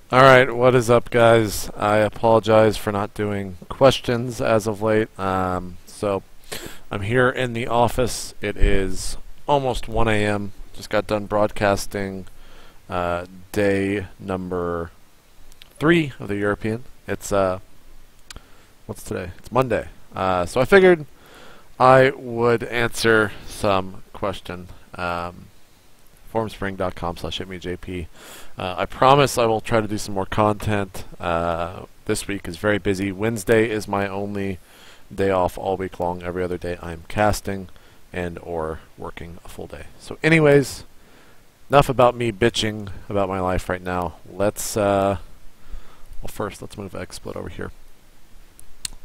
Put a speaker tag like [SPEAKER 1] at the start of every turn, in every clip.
[SPEAKER 1] Alright, what is up, guys? I apologize for not doing questions as of late. So I'm here in the office. It is almost 1 a.m. Just got done broadcasting day number 3 of the European. It's what's today? It's Monday. So I figured I would answer some question. Formspring.com/itmeJP. I promise I will try to do some more content. This week is very busy. Wednesday is my only day off all week long. Every other day I am casting and or working a full day. So anyways, enough about me bitching about my life right now. Let's first let's move XSplit over here.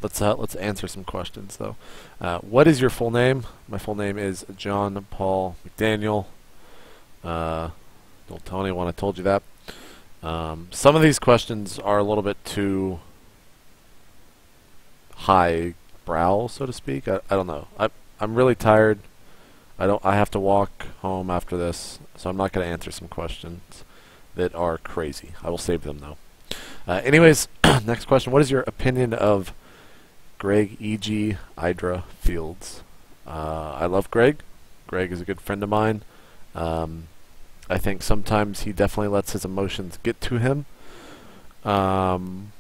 [SPEAKER 1] Let's answer some questions though. What is your full name? My full name is John Paul McDaniel. Don't tell anyone I told you that. Some of these questions are a little bit too high brow, so to speak. I don't know. I'm really tired. I have to walk home after this, so I'm not going to answer some questions that are crazy. I will save them though. Anyways, next question. What is your opinion of Greg E.G. Idra Fields? I love Greg. Greg is a good friend of mine. I think sometimes he definitely lets his emotions get to him when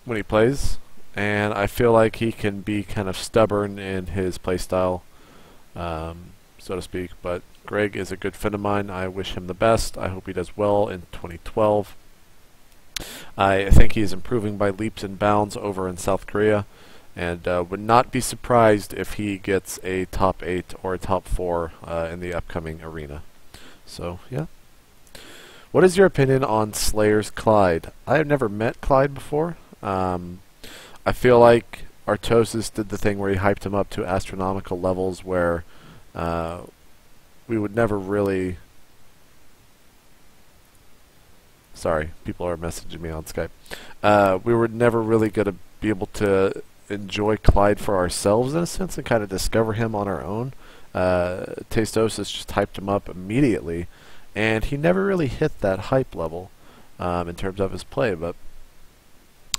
[SPEAKER 1] he plays, and I feel like he can be kind of stubborn in his playstyle, so to speak. But Greg is a good friend of mine. I wish him the best. I hope he does well in 2012. I think he is improving by leaps and bounds over in South Korea, and would not be surprised if he gets a top 8 or a top 4 in the upcoming arena. So, yeah. What is your opinion on Slayer's Clyde? I have never met Clyde before. I feel like Artosis did the thing where he hyped him up to astronomical levels where we would never really... Sorry, people are messaging me on Skype. We were never really going to be able to enjoy Clyde for ourselves in a sense and kind of discover him on our own. Tastosis just hyped him up immediately, and he never really hit that hype level in terms of his play. But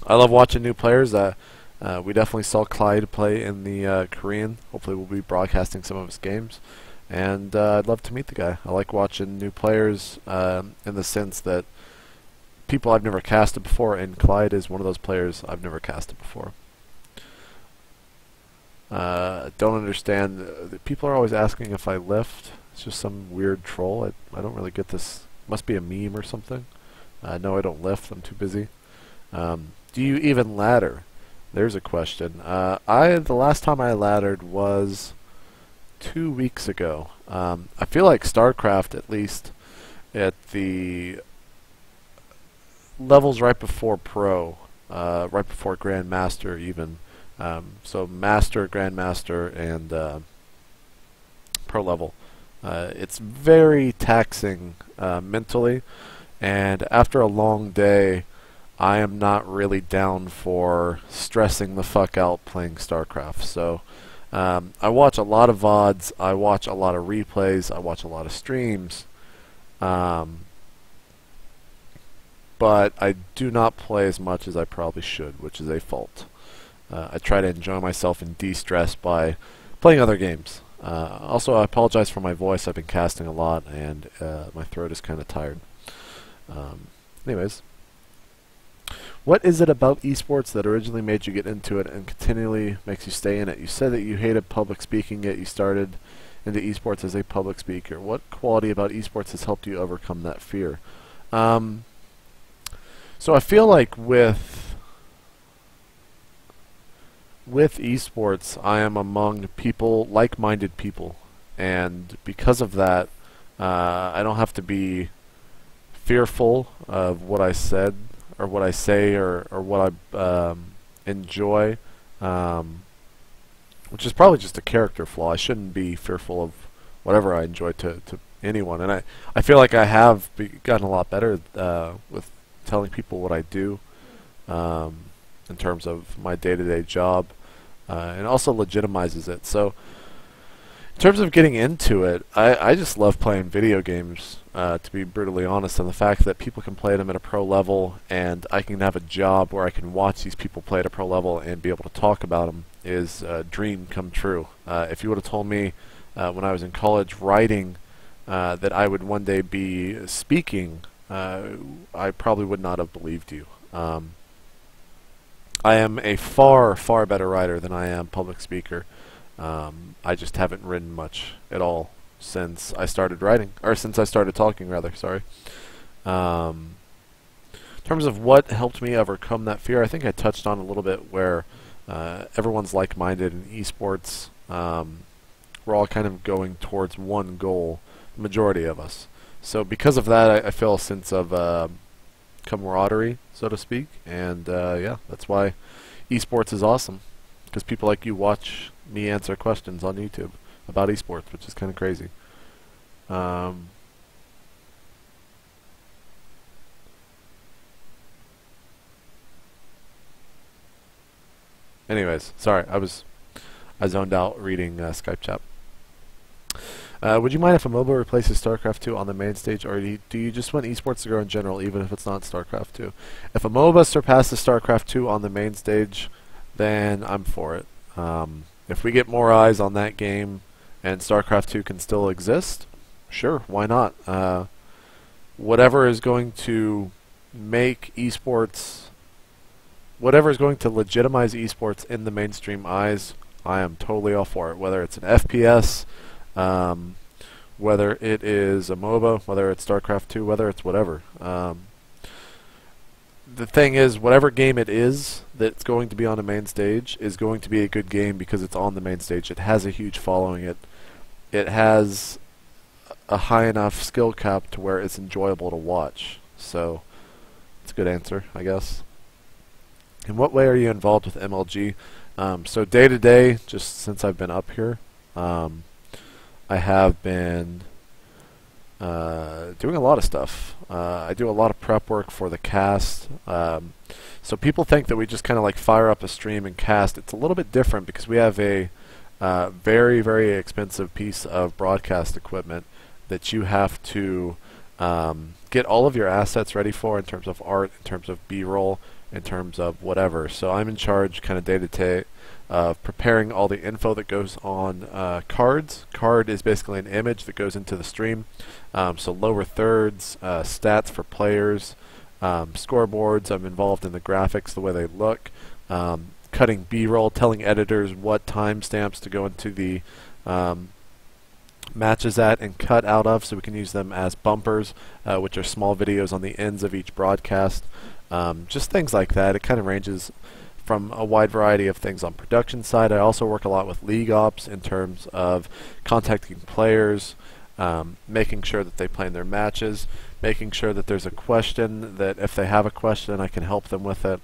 [SPEAKER 1] I love watching new players. We definitely saw Clyde play in the Korean. Hopefully we'll be broadcasting some of his games, and I'd love to meet the guy. I like watching new players in the sense that people I've never casted before, and Clyde is one of those players I've never casted before. Don't understand. People are always asking if I lift. It's just some weird troll. I don't really get this. Must be a meme or something. No, I don't lift. I'm too busy. Do you even ladder? There's a question. The last time I laddered was 2 weeks ago. I feel like StarCraft, at least at the levels right before Pro, right before Grandmaster even. So Master, Grandmaster, and Pro level. It's very taxing mentally, and after a long day, I am not really down for stressing the fuck out playing StarCraft. So I watch a lot of VODs, I watch a lot of replays, I watch a lot of streams, but I do not play as much as I probably should, which is a fault. I try to enjoy myself and de-stress by playing other games. Also, I apologize for my voice. I've been casting a lot, and my throat is kind of tired. Anyways, what is it about esports that originally made you get into it and continually makes you stay in it? You said that you hated public speaking, yet you started into esports as a public speaker. What quality about esports has helped you overcome that fear? So I feel like with esports, I am among people, like-minded people, and because of that, I don't have to be fearful of what I said, or what I say, or what I enjoy, which is probably just a character flaw. I shouldn't be fearful of whatever I enjoy to anyone, and I feel like I have gotten a lot better with telling people what I do. In terms of my day-to-day job, and also legitimizes it. So In terms of getting into it, I just love playing video games, to be brutally honest, and the fact that people can play them at a pro level and I can have a job where I can watch these people play at a pro level and be able to talk about them is a dream come true. If you would have told me when I was in college writing that I would one day be speaking, I probably would not have believed you. I am a far, far better writer than I am public speaker. I just haven't written much at all since I started writing, or since I started talking, rather. Sorry. In terms of what helped me overcome that fear, I think I touched on a little bit where everyone's like-minded in esports. We're all kind of going towards one goal, the majority of us. So because of that, I feel a sense of camaraderie, so to speak, and yeah, that's why esports is awesome, because people like you watch me answer questions on YouTube about esports, which is kind of crazy. Anyways, sorry, I zoned out reading Skype chat. Would you mind if a MOBA replaces StarCraft 2 on the main stage, or do you just want esports to grow in general, even if it's not StarCraft 2? If a MOBA surpasses StarCraft 2 on the main stage, then I'm for it. If we get more eyes on that game and StarCraft 2 can still exist, sure, why not? Whatever is going to make esports, whatever is going to legitimize esports in the mainstream eyes, I am totally all for it. Whether it's an FPS, whether it is a MOBA, whether it's StarCraft 2, whether it's whatever. The thing is, whatever game it is that's going to be on the main stage is going to be a good game because it's on the main stage. It has a huge following. It has a high enough skill cap to where it's enjoyable to watch. So, it's a good answer, I guess. In what way are you involved with MLG? So day to day, just since I've been up here, I have been doing a lot of stuff. I do a lot of prep work for the cast. So people think that we just kind of like fire up a stream and cast. It's a little bit different because we have a very, very expensive piece of broadcast equipment that you have to get all of your assets ready for in terms of art, in terms of B-roll, in terms of whatever. So I'm in charge kind of day to day of preparing all the info that goes on cards. Card is basically an image that goes into the stream. So lower thirds, stats for players, scoreboards. I'm involved in the graphics, the way they look, cutting B-roll, telling editors what timestamps to go into the matches at and cut out of, so we can use them as bumpers, which are small videos on the ends of each broadcast. Just things like that. It kind of ranges from a wide variety of things on production side. I also work a lot with league ops in terms of contacting players, making sure that they play in their matches, making sure that there's a question, that if they have a question I can help them with it.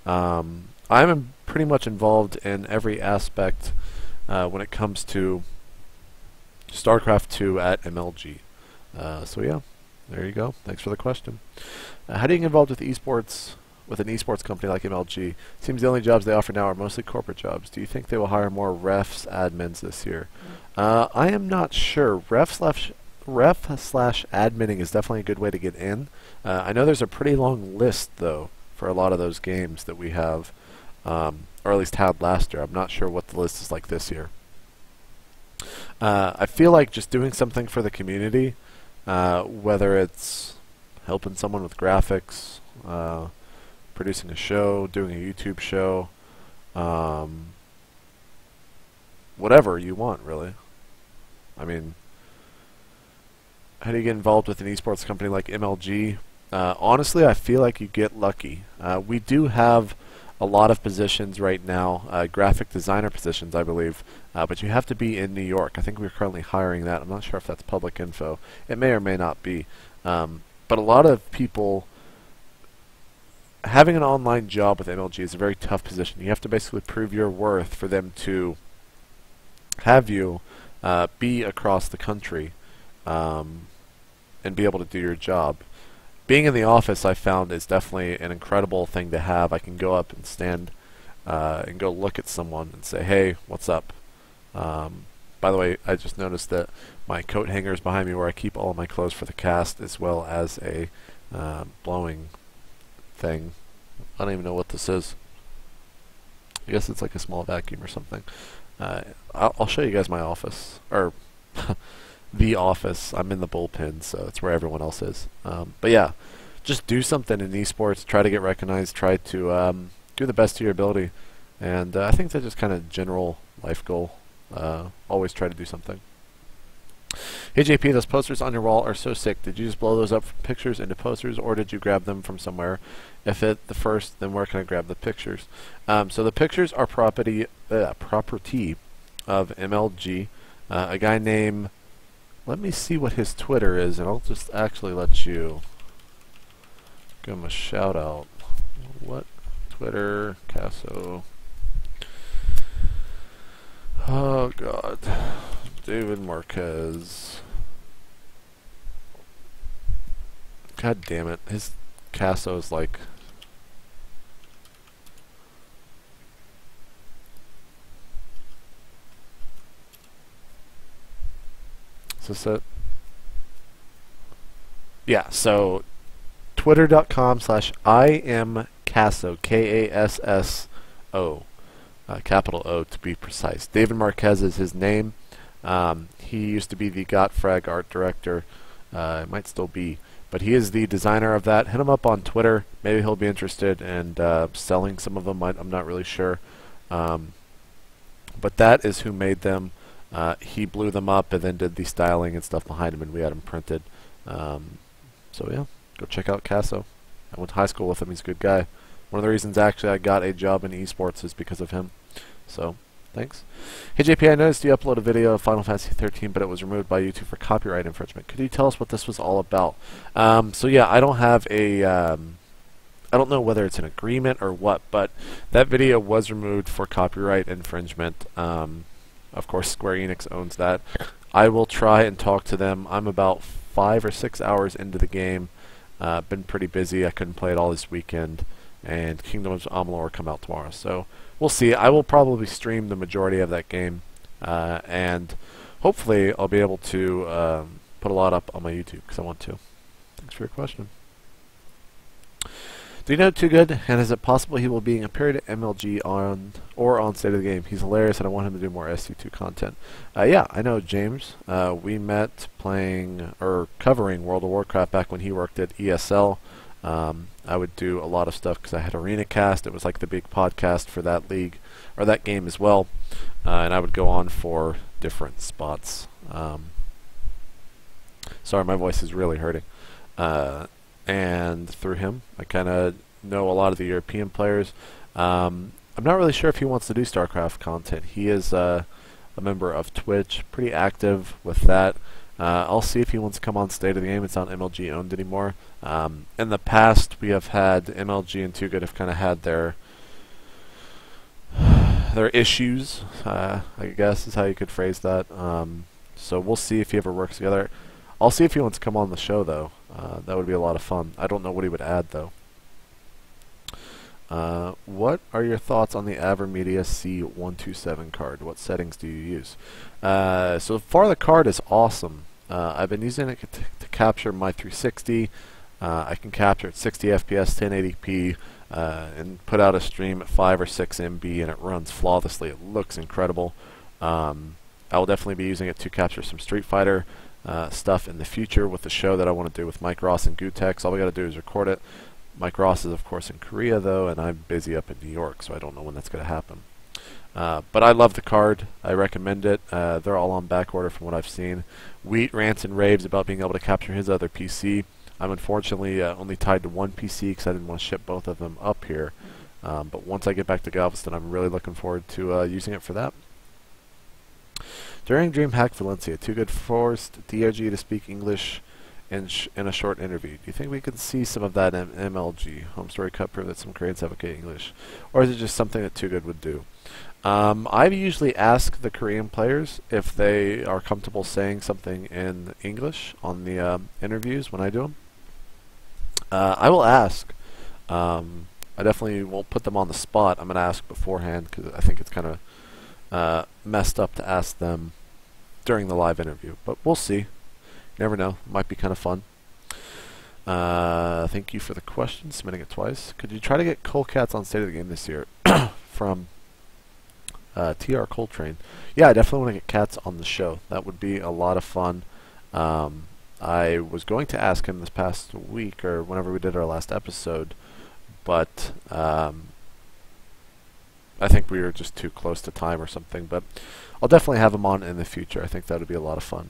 [SPEAKER 1] I'm pretty much involved in every aspect when it comes to StarCraft 2 at MLG. So yeah, there you go. Thanks for the question. How do you get involved with esports, with an esports company like MLG? Seems the only jobs they offer now are mostly corporate jobs. Do you think they will hire more refs, admins this year? I am not sure. Ref/adminning is definitely a good way to get in. I know there's a pretty long list though for a lot of those games that we have, or at least had last year. I'm not sure what the list is like this year. I feel like just doing something for the community, whether it's helping someone with graphics, producing a show, doing a YouTube show, whatever you want, really. I mean, how do you get involved with an esports company like MLG? Honestly, I feel like you get lucky. We do have a lot of positions right now, graphic designer positions, I believe, but you have to be in New York. I think we're currently hiring that. I'm not sure if that's public info. It may or may not be. But a lot of people, having an online job with MLG is a very tough position. You have to basically prove your worth for them to have you be across the country and be able to do your job. Being in the office, I found, is definitely an incredible thing to have. I can go up and stand and go look at someone and say, hey, what's up? by the way, I just noticed that my coat hanger is behind me where I keep all of my clothes for the cast, as well as a blowing thing. I don't even know what this is. I guess it's like a small vacuum or something. I'll show you guys my office, or the office. I'm in the bullpen, so it's where everyone else is. But yeah, just do something in esports. Try to get recognized. Try to do the best to your ability. And I think that's just kind of general life goal. Always try to do something. Hey JP, those posters on your wall are so sick. Did you just blow those up from pictures into posters, or did you grab them from somewhere? If it the first, then where can I grab the pictures? So the pictures are property of MLG. A guy named, let me see what his Twitter is, and I'll just actually let you give him a shout out. What? Twitter, Casso. Oh God, David Marquez. God damn it, his Casso is like. Is this it? Yeah, so twitter.com/IamCasso, Kasso. Capital O to be precise. David Marquez is his name. He used to be the Gottfrag art director. It might still be, but he is the designer of that. Hit him up on Twitter. Maybe he'll be interested in selling some of them. I'm not really sure. But that is who made them. He blew them up and then did the styling and stuff behind him, and we had them printed. So yeah, go check out Casso. I went to high school with him. He's a good guy. One of the reasons actually I got a job in esports is because of him. So, thanks. Hey JP, I noticed you uploaded a video of Final Fantasy 13, but it was removed by YouTube for copyright infringement. Could you tell us what this was all about? So yeah, I don't have a, I don't know whether it's an agreement or what, but that video was removed for copyright infringement. Of course, Square Enix owns that. I will try and talk to them. I'm about 5 or 6 hours into the game. Been pretty busy. I couldn't play it all this weekend. And Kingdom of Amalur come out tomorrow. So we'll see. I will probably stream the majority of that game. And hopefully I'll be able to put a lot up on my YouTube because I want to. Thanks for your question. Do you know Too Good? And is it possible he will be appearing at MLG on State of the Game? He's hilarious, and I want him to do more SC2 content. Yeah, I know James. We met playing or covering World of Warcraft back when he worked at ESL. I would do a lot of stuff because I had ArenaCast. It was like the big podcast for that league or that game as well, and I would go on for different spots. Sorry, my voice is really hurting. And through him, I kind of know a lot of the European players. I'm not really sure if he wants to do StarCraft content. He is a member of Twitch, pretty active with that. I'll see if he wants to come on State of the Game. It's not MLG owned anymore. In the past, we have had MLG and Too Good have kind of had their issues, I guess is how you could phrase that. So we'll see if he ever works together. I'll see if he wants to come on the show, though. That would be a lot of fun. I don't know what he would add, though. What are your thoughts on the AverMedia C127 card? What settings do you use? So far, the card is awesome. I've been using it to capture my 360. I can capture at 60 FPS, 1080p, and put out a stream at 5 or 6 MB, and it runs flawlessly. It looks incredible. I will definitely be using it to capture some Street Fighter stuff in the future with the show that I want to do with Mike Ross and Gutex. All we got to do is record it. Mike Ross is, of course, in Korea, though, and I'm busy up in New York, so I don't know when that's going to happen. But I love the card. I recommend it. They're all on back order from what I've seen. Wheat rants and raves about being able to capture his other PC. I'm unfortunately only tied to one PC because I didn't want to ship both of them up here. But once I get back to Galveston, I'm really looking forward to using it for that. During DreamHack Valencia, Too Good forced DRG to speak English in a short interview. Do you think we could see some of that in MLG? Home Story Cup prove that some Koreans have okay English? Or is it just something that Too Good would do? I usually ask the Korean players if they are comfortable saying something in English on the interviews when I do them. I will ask. I definitely won't put them on the spot. I'm going to ask beforehand because I think it's kind of messed up to ask them during the live interview. But we'll see. You never know. Might be kind of fun. Thank you for the question, submitting it twice. Could you try to get Cole Cats on State of the Game this year? From TR Coltrane. Yeah, I definitely want to get Cats on the show. That would be a lot of fun. I was going to ask him this past week or whenever we did our last episode, but I think we were just too close to time or something. But I'll definitely have him on in the future. I think that would be a lot of fun.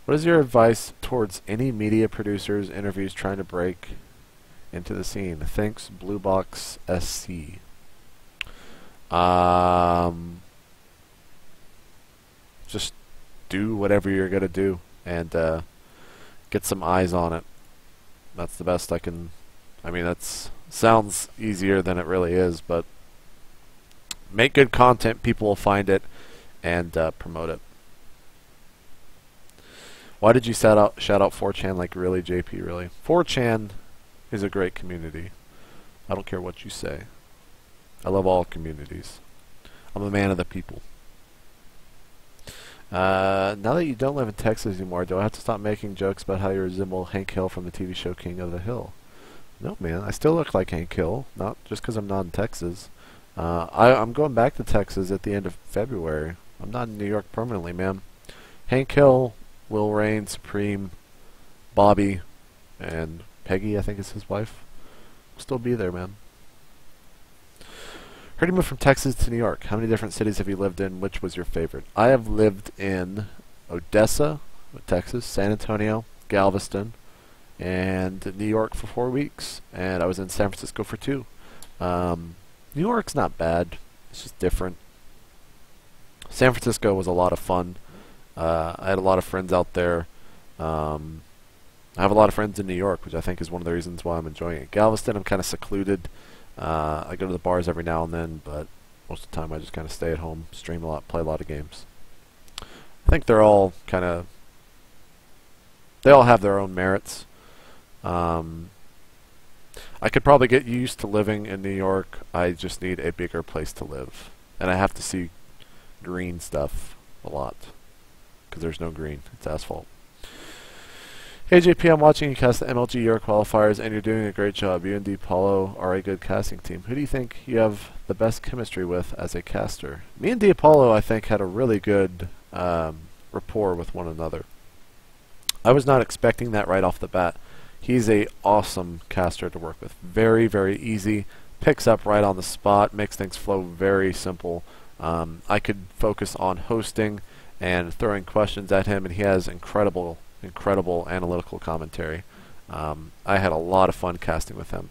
[SPEAKER 1] What is your advice towards any media producers, interviews trying to break into the scene? Thanks, Blue Box SC. Just do whatever you're gonna do and get some eyes on it. That's the best I can. I mean, that's sounds easier than it really is, but make good content. People will find it and promote it. Why did you shout out 4chan like really, JP? Really, 4chan is a great community. I don't care what you say. I love all communities. I'm a man of the people. Now that you don't live in Texas anymore, do I have to stop making jokes about how you resemble Hank Hill from the TV show King of the Hill? No, man. I still look like Hank Hill, not just because I'm not in Texas. I'm going back to Texas at the end of February. I'm not in New York permanently, man. Hank Hill will reign supreme. Bobby and Peggy, I think is his wife, will still be there, man. Heard you moved from Texas to New York. How many different cities have you lived in? Which was your favorite? I have lived in Odessa, Texas, San Antonio, Galveston, and New York for 4 weeks. And I was in San Francisco for 2. New York's not bad. It's just different. San Francisco was a lot of fun. I had a lot of friends out there. I have a lot of friends in New York, which I think is one of the reasons why I'm enjoying it. Galveston, I'm kind of secluded. I go to the bars every now and then, but most of the time I just kind of stay at home, stream a lot, play a lot of games. I think they're all kind of, they all have their own merits. I could probably get used to living in New York. I just need a bigger place to live. And I have to see green stuff a lot, because there's no green. It's asphalt. Hey JP, I'm watching you cast the MLG Euro qualifiers, and you're doing a great job. You and DiPaolo are a good casting team. Who do you think you have the best chemistry with as a caster? Me and DiPaolo, I think, had a really good rapport with one another. I was not expecting that right off the bat. He's a awesome caster to work with. Very, very easy. Picks up right on the spot. Makes things flow very simple. I could focus on hosting and throwing questions at him, and he has incredible analytical commentary. I had a lot of fun casting with him.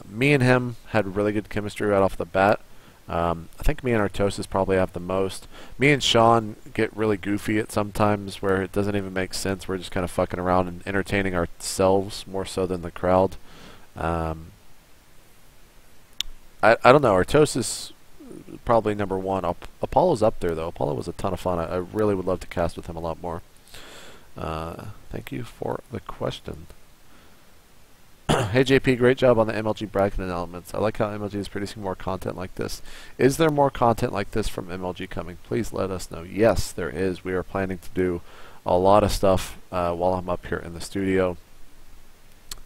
[SPEAKER 1] Me and him had really good chemistry right off the bat. I think me and Artosis probably have the most. Me and Sean get really goofy at sometimes where it doesn't even make sense. We're just kind of fucking around and entertaining ourselves more so than the crowd. I don't know. Artosis probably number one. Apollo's up there though. Apollo was a ton of fun. I really would love to cast with him a lot more. Thank you for the question. Hey JP, great job on the MLG bracketing elements. I like how MLG is producing more content like this. Is there more content like this from MLG coming? Please let us know. Yes, there is. We are planning to do a lot of stuff while I'm up here in the studio.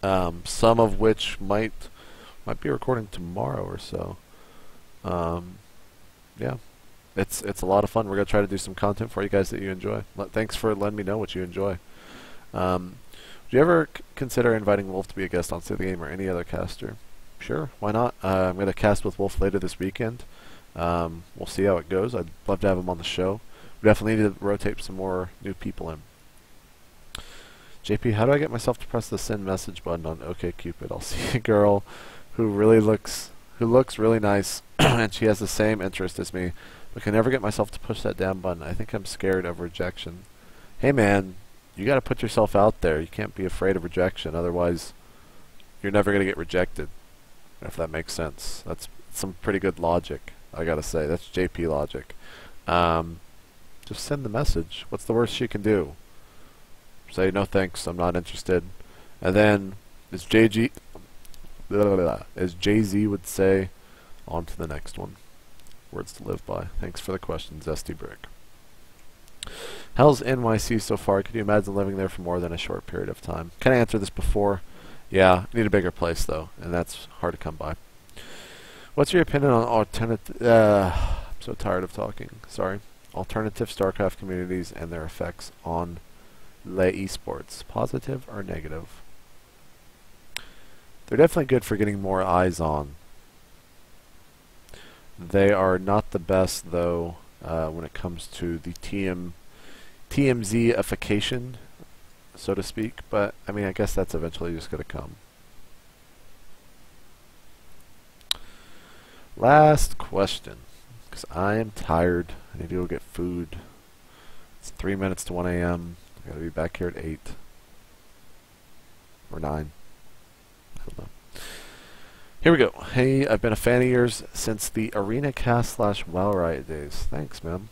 [SPEAKER 1] Some of which might be recording tomorrow or so. Yeah. It's a lot of fun. We're going to try to do some content for you guys that you enjoy. Thanks for letting me know what you enjoy. Would you ever consider inviting Wolf to be a guest on State of the Game or any other caster? Sure, why not? I'm going to cast with Wolf later this weekend. We'll see how it goes. I'd love to have him on the show. We definitely need to rotate some more new people in. JP, how do I get myself to press the send message button on OkCupid? I'll see a girl who looks really nice and she has the same interest as me, but can never get myself to push that damn button. I think I'm scared of rejection. Hey man, you got to put yourself out there. You can't be afraid of rejection, otherwise you're never going to get rejected, if that makes sense. That's some pretty good logic, I gotta say. That's JP logic. Just send the message. What's the worst she can do? Say no thanks, I'm not interested. And then as Jay-Z would say, on to the next one. Words to live by. Thanks for the question, Zesty Brick. How's NYC so far? Could you imagine living there for more than a short period of time? Can I answer this before? Yeah, need a bigger place though, and that's hard to come by. What's your opinion on alternative? I'm so tired of talking. Sorry. Alternative StarCraft communities and their effects on le esports, positive or negative? They're definitely good for getting more eyes on. They are not the best though when it comes to the TMZ-ification, so to speak, but I mean I guess that's eventually just going to come. Last question, because I am tired. I need to go get food. It's 3 minutes to 1 a.m. I gotta be back here at 8 or 9. I don't know. Here we go. Hey, I've been a fan of yours since the ArenaCast/WoW Riot days. Thanks, man.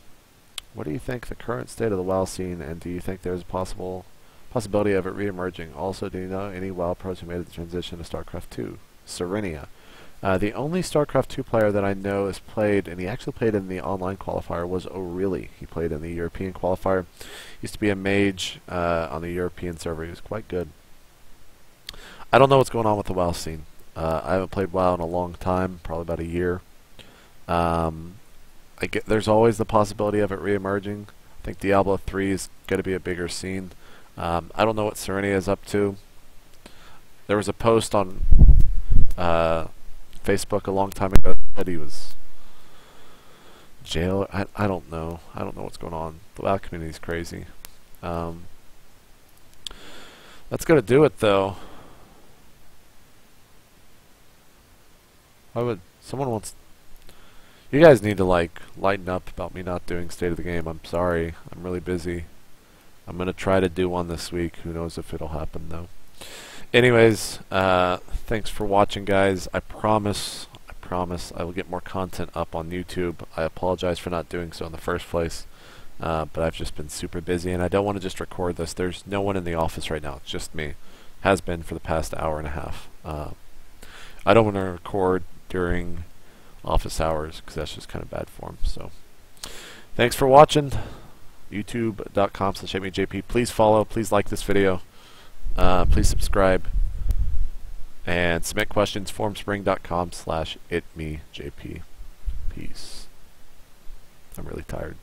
[SPEAKER 1] What do you think the current state of the WoW scene, and do you think there's a possibility of it re-emerging? Also, do you know any WoW pros who made the transition to StarCraft 2? Serenia. The only StarCraft 2 player that I know has played, and he actually played in the online qualifier, was O'Reilly. He played in the European qualifier. Used to be a mage on the European server. He was quite good. I don't know what's going on with the WoW scene. I haven't played WoW in a long time, probably about a year. There's always the possibility of it re-emerging. I think Diablo 3 is going to be a bigger scene. I don't know what Serenia is up to. There was a post on Facebook a long time ago that he was jailed. I don't know. I don't know what's going on. The WoW community is crazy. That's going to do it, though. Someone wants... You guys need to, like, lighten up about me not doing State of the Game. I'm sorry. I'm really busy. I'm going to try to do one this week. Who knows if it'll happen, though. Anyways, thanks for watching, guys. I promise I will get more content up on YouTube. I apologize for not doing so in the first place. But I've just been super busy, and I don't want to just record this. There's no one in the office right now. It's just me. Has been for the past hour and a half. I don't want to record during office hours because that's just kind of bad form. So, thanks for watching. YouTube.com/itmeJP. Please follow. Please like this video. Please subscribe. And submit questions. Formspring.com/itmeJP. Peace. I'm really tired.